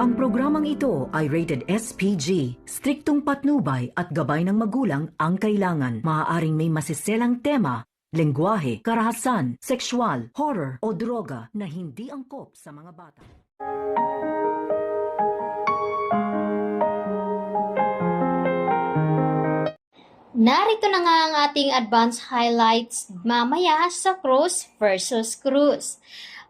Ang programang ito ay rated SPG. Striktong patnubay at gabay ng magulang ang kailangan. Maaaring may masiselang tema, lengguwahe, karahasan, sexual, horror o droga na hindi angkop sa mga bata. Narito na nga ang ating advance highlights mamaya sa Cruz versus Cruz.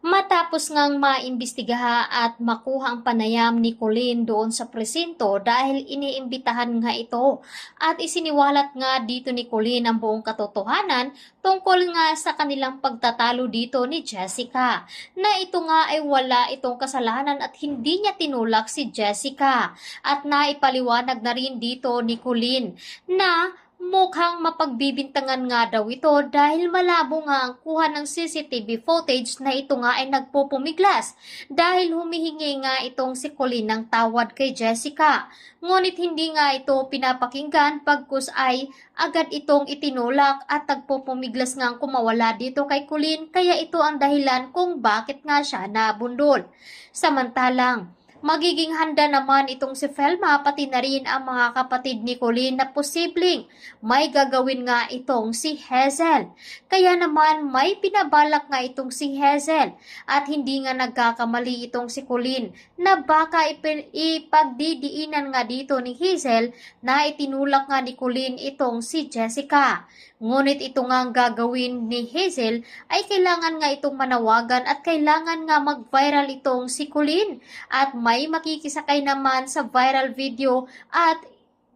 Matapos ngang maimbestigaha at makuha ang panayam ni Colleen doon sa presinto dahil iniimbitahan nga ito at isiniwalat nga dito ni Colleen ang buong katotohanan tungkol nga sa kanilang pagtatalo dito ni Jessica, na ito nga ay wala itong kasalanan at hindi niya tinulak si Jessica, at naipaliwanag na rin dito ni Colleen na mukhang mapagbibintangan nga daw ito dahil malabo nga ang kuha ng CCTV footage na ito nga ay nagpupumiglas dahil humihingi nga itong si Colleen ng tawad kay Jessica. Ngunit hindi nga ito pinapakinggan pagkus ay agad itong itinulak at nagpupumiglas nga ang kumawala dito kay Colleen, kaya ito ang dahilan kung bakit nga siya nabundol. Samantalang magiging handa naman itong si Felma pati na rin ang mga kapatid ni Colleen na posibleng may gagawin nga itong si Hazel. Kaya naman may pinabalak nga itong si Hazel at hindi nga nagkakamali itong si Colleen na baka ipagdidiinan nga dito ni Hazel na itinulak nga ni Colleen itong si Jessica. Ngunit ito nga ang gagawin ni Hazel ay kailangan nga itong manawagan at kailangan nga mag-viral itong si Colleen at may makikisakay naman sa viral video at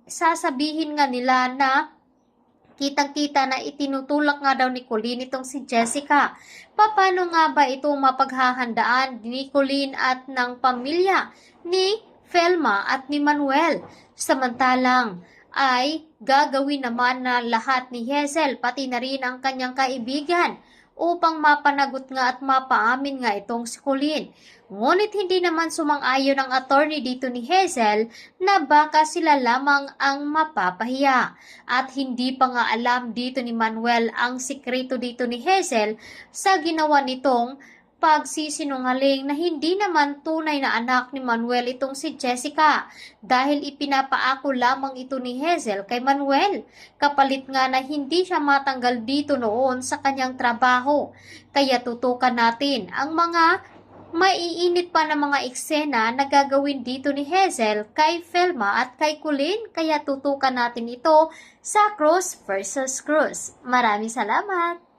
sasabihin nga nila na kitang-kita na itinutulak nga daw ni Colleen itong si Jessica. Paano nga ba ito mapaghahandaan ni Colleen at ng pamilya ni Felma at ni Manuel? Samantalang ay gagawin naman na lahat ni Hazel pati na rin ang kanyang kaibigan upang mapanagot nga at mapaamin nga itong si Colleen. Ngunit hindi naman sumang-ayon ang attorney dito ni Hazel na baka sila lamang ang mapapahiya. At hindi pa nga alam dito ni Manuel ang sikreto dito ni Hazel sa ginawa nitong pagsisinungaling na hindi naman tunay na anak ni Manuel itong si Jessica dahil ipinapaako lamang ito ni Hazel kay Manuel kapalit nga na hindi siya matanggal dito noon sa kanyang trabaho. Kaya tutukan natin ang mga maiinit pa na mga eksena na gagawin dito ni Hazel kay Felma at kay Colleen, kaya tutukan natin ito sa Cruz versus Cruz. Maraming salamat!